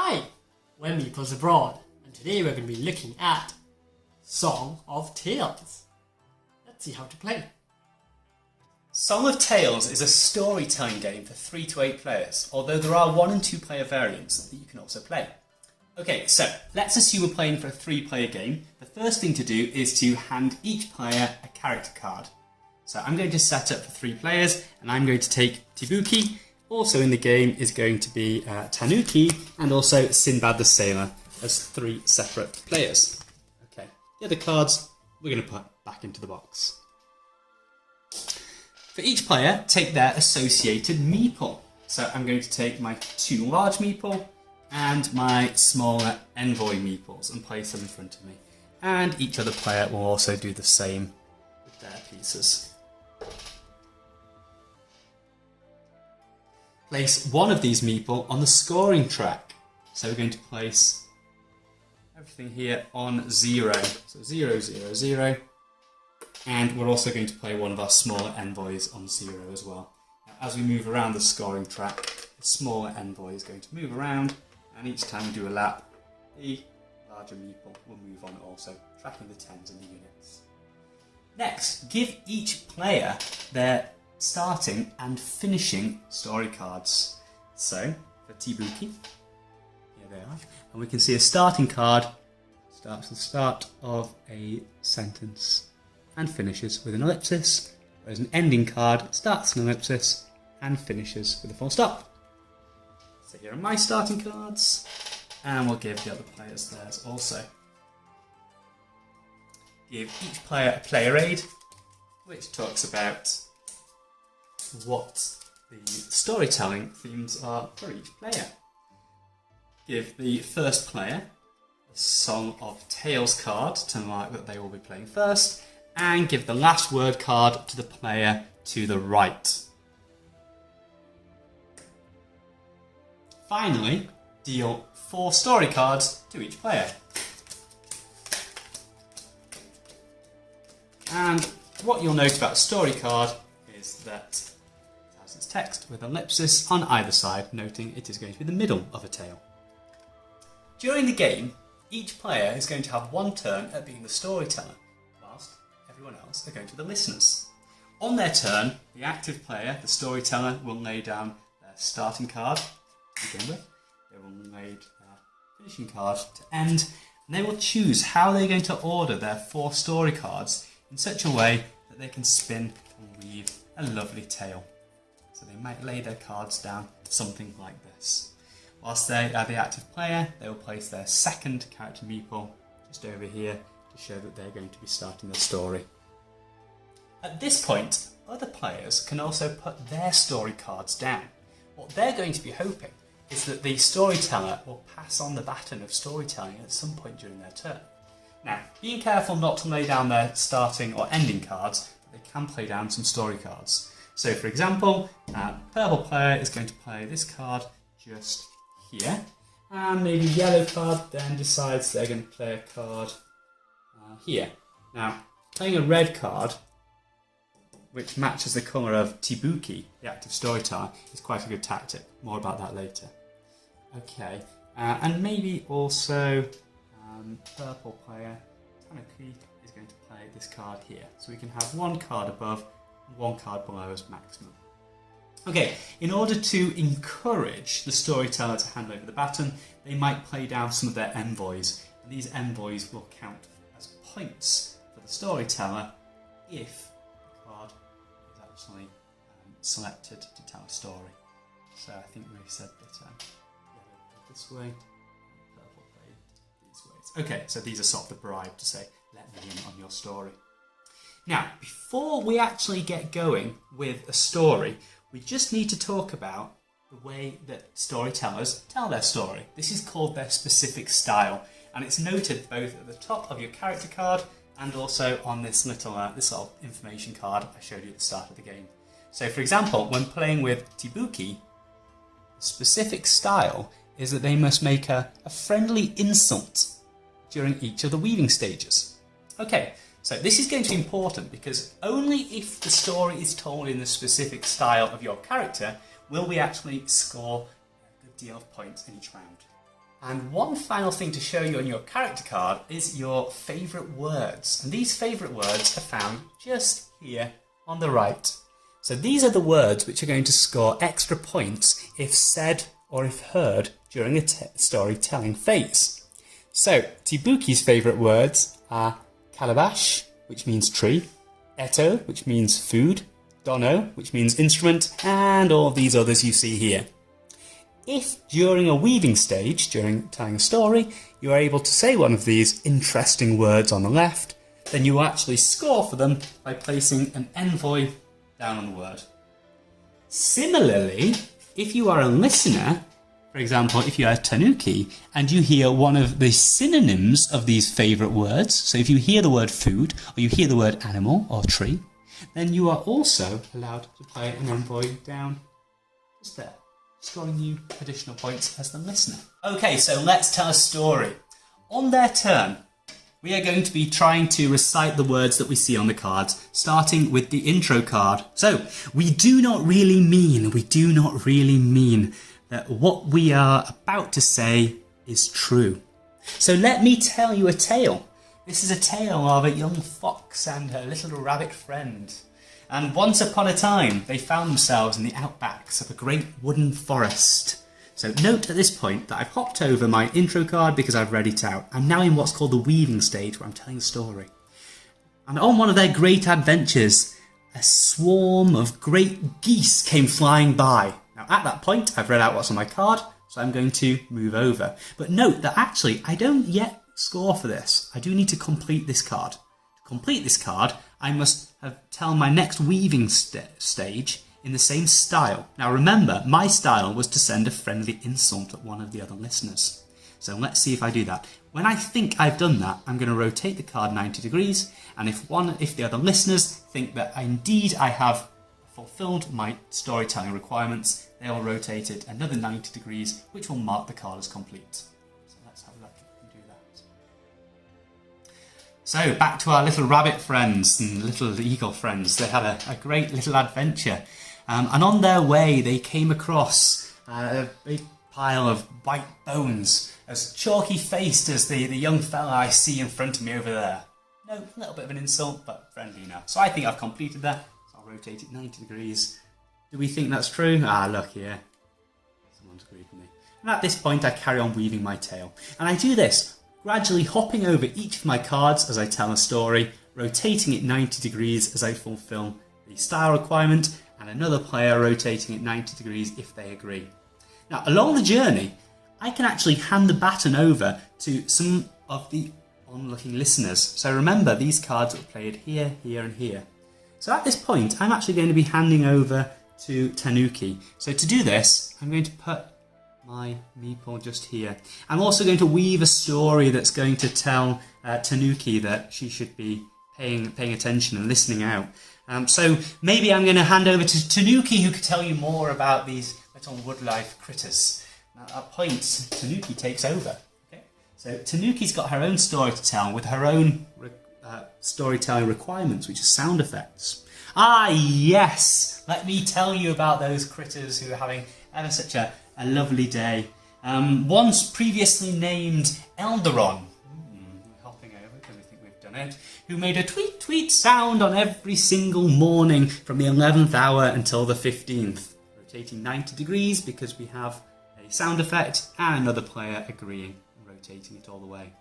Hi, we're Meeples Abroad, and today we're going to be looking at Song of Tales. Let's see how to play. Song of Tales is a storytelling game for 3 to 8 players, although there are 1 and 2 player variants that you can also play. Okay, so let's assume we're playing for a 3-player game. The first thing to do is to hand each player a character card. So I'm going to set up for 3 players, and I'm going to take Tibuki. Also in the game is going to be Tanuki and also Sinbad the Sailor as 3 separate players. Okay, the other cards we're going to put back into the box. For each player, take their associated Meeple. So I'm going to take my 2 large Meeple and my smaller envoy Meeples and place them in front of me. And each other player will also do the same with their pieces. Place one of these Meeple on the scoring track. So we're going to place everything here on 0. So 0, 0, 0. And we're also going to play one of our smaller envoys on 0 as well. Now, as we move around the scoring track, the smaller envoy is going to move around, and each time we do a lap, the larger Meeple will move on also, tracking the tens and the units. Next, give each player their starting and finishing story cards. So, for Tibuki, here they are, and we can see a starting card starts at the start of a sentence and finishes with an ellipsis, whereas an ending card starts an ellipsis and finishes with a full stop. So here are my starting cards, and we'll give the other players theirs also. Give each player a player aid, which talks about what the storytelling themes are for each player. Give the first player a Song of Tales card to mark that they will be playing first, and give the last word card to the player to the right. Finally, deal 4 story cards to each player. And what you'll note about a story card is that its text with ellipsis on either side, noting it is going to be the middle of a tale. During the game, each player is going to have 1 turn at being the storyteller, whilst everyone else are going to be the listeners. On their turn, the active player, the storyteller, will lay down their starting card to begin with. They will lay their finishing card to end, and they will choose how they're going to order their 4 story cards in such a way that they can spin and weave a lovely tale. So they might lay their cards down something like this. Whilst they are the active player, they will place their second character Meeple just over here to show that they're going to be starting their story. At this point, other players can also put their story cards down. What they're going to be hoping is that the storyteller will pass on the baton of storytelling at some point during their turn. Now, being careful not to lay down their starting or ending cards, but they can play down some story cards. So, for example, purple player is going to play this card just here, and maybe yellow card then decides they're going to play a card here. Now, playing a red card, which matches the colour of Tibuki, the active storyteller, is quite a good tactic. More about that later. Okay, and maybe also purple player, Tanuki, is going to play this card here. So we can have 1 card above, 1 card below as maximum. Okay, in order to encourage the storyteller to hand over the baton, they might play down some of their envoys, and these envoys will count as points for the storyteller if the card is actually selected to tell a story. So I think we said that yellow played this way, purple played these ways. Okay, so these are sort of the bribe to say, let me in on your story. Now, before we actually get going with a story, we just need to talk about the way that storytellers tell their story. This is called their specific style, and it's noted both at the top of your character card and also on this little information card I showed you at the start of the game. So, for example, when playing with Tibuki, the specific style is that they must make a friendly insult during each of the weaving stages. Okay, so this is going to be important because only if the story is told in the specific style of your character will we actually score a good deal of points in each round. And one final thing to show you on your character card is your favourite words. And these favourite words are found just here on the right. So these are the words which are going to score extra points if said or if heard during a storytelling phase. So Tibuki's favourite words are calabash, which means tree, eto, which means food, dono, which means instrument, and all these others you see here. If during a weaving stage, during telling a story, you are able to say one of these interesting words on the left, then you will actually score for them by placing an envoy down on the word. Similarly, if you are a listener, for example, if you are tanuki and you hear one of the synonyms of these favourite words, so if you hear the word food or you hear the word animal or tree, then you are also allowed to play an envoy down just there, scoring you additional points as the listener. Okay, so let's tell a story. On their turn, we are going to be trying to recite the words that we see on the cards, starting with the intro card. So, we do not really mean that what we are about to say is true. So let me tell you a tale. This is a tale of a young fox and her little rabbit friend. And once upon a time, they found themselves in the outbacks of a great wooden forest. So note at this point that I've hopped over my intro card because I've read it out. I'm now in what's called the weaving stage, where I'm telling a story. And on one of their great adventures, a swarm of great geese came flying by. Now at that point, I've read out what's on my card, so I'm going to move over. But note that actually, I don't yet score for this. I do need to complete this card. To complete this card, I must tell my next weaving stage in the same style. Now remember, my style was to send a friendly insult at one of the other listeners. So let's see if I do that. When I think I've done that, I'm going to rotate the card 90 degrees, and if the other listeners think that indeed I have fulfilled my storytelling requirements, they will rotate it another 90 degrees, which will mark the card as complete. So let's have a look and do that. So back to our little rabbit friends and little eagle friends. They had a great little adventure. And on their way, they came across a big pile of white bones, as chalky-faced as the young fella I see in front of me over there. No, a little bit of an insult, but friendly enough. So I think I've completed that. So I'll rotate it 90 degrees. Do we think that's true? Ah, look here. Someone's agreed with me. And at this point, I carry on weaving my tale. And I do this, gradually hopping over each of my cards as I tell a story, rotating it 90 degrees as I fulfill the style requirement, and another player rotating it 90 degrees if they agree. Now, along the journey, I can actually hand the baton over to some of the onlooking listeners. So remember, these cards are played here, here, and here. So at this point, I'm actually going to be handing over to Tanuki. So to do this, I'm going to put my Meeple just here. I'm also going to weave a story that's going to tell Tanuki that she should be paying attention and listening out. So maybe I'm going to hand over to Tanuki, who could tell you more about these little woodlife critters. Now, at that point, Tanuki takes over. Okay? So Tanuki's got her own story to tell with her own storytelling requirements, which are sound effects. Ah, yes! Let me tell you about those critters who are having ever such a lovely day. Once previously named Elderon. We're hopping over because we think we've done it. Who made a tweet tweet sound on every single morning from the 11th hour until the 15th. Rotating 90 degrees because we have a sound effect and another player agreeing and rotating it all the way.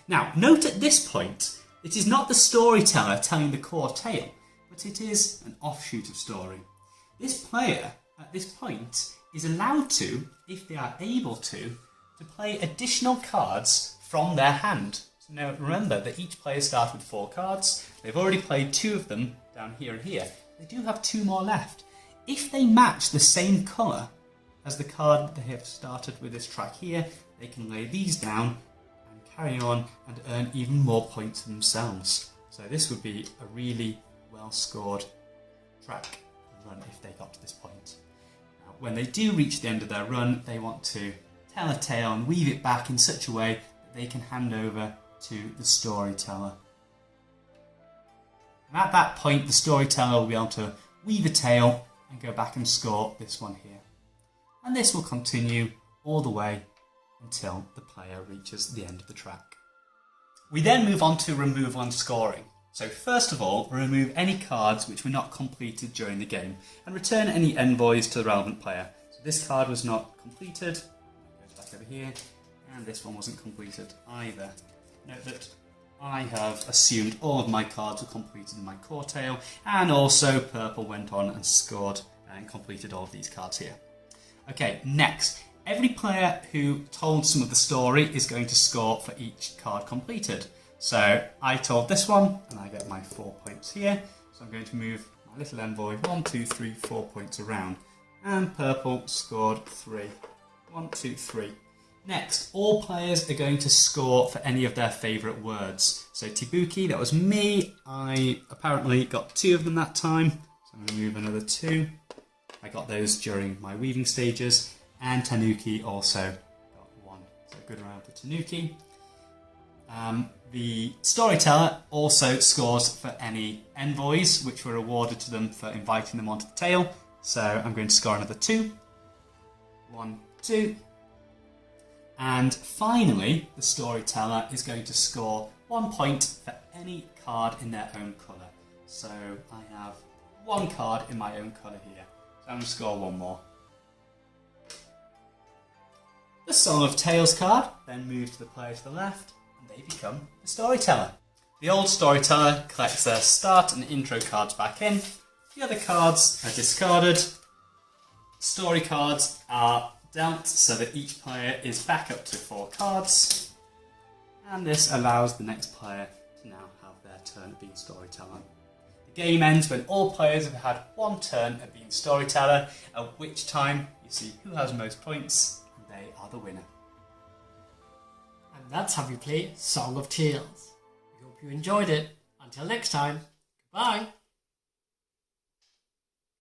Now, note at this point, it is not the storyteller telling the core tale, but it is an offshoot of story. This player, at this point, is allowed to, if they are able to play additional cards from their hand. So now remember that each player starts with 4 cards. They've already played 2 of them down here and here. They do have 2 more left. If they match the same colour as the card that they have started with this track here, they can lay these down and carry on and earn even more points for themselves. So this would be a really well scored track run if they got to this point. Now, when they do reach the end of their run, they want to tell a tale and weave it back in such a way that they can hand over to the storyteller. And at that point, the storyteller will be able to weave a tale and go back and score this one here. And this will continue all the way until the player reaches the end of the track. We then move on to removal and scoring. So first of all, remove any cards which were not completed during the game and return any envoys to the relevant player. So this card was not completed, it goes back over here, and this one wasn't completed either. Note that I have assumed all of my cards were completed in my core tail, and also purple went on and scored and completed all of these cards here. Okay, next, every player who told some of the story is going to score for each card completed. So I told this one, and I get my 4 points here. So I'm going to move my little envoy 1, 2, 3, 4 points around. And purple scored 3. 1, 2, 3. Next, all players are going to score for any of their favourite words. So Tibuki, that was me. I apparently got 2 of them that time. So I'm going to move another 2. I got those during my weaving stages. And Tanuki also got 1. So good round for Tanuki. The storyteller also scores for any envoys which were awarded to them for inviting them onto the tail. So I'm going to score another 2. 1, 2. And finally, the storyteller is going to score 1 point for any card in their own colour. So I have 1 card in my own colour here. So I'm going to score 1 more. The Song of Tales card then moves to the player to the left, and they become the storyteller. The old storyteller collects their start and intro cards back in. The other cards are discarded. Story cards are dealt so that each player is back up to 4 cards. And this allows the next player to now have their turn at being storyteller. The game ends when all players have had 1 turn at being storyteller, at which time you see who has most points, and they are the winner. And that's how we play Song of Tales. We hope you enjoyed it. Until next time, goodbye.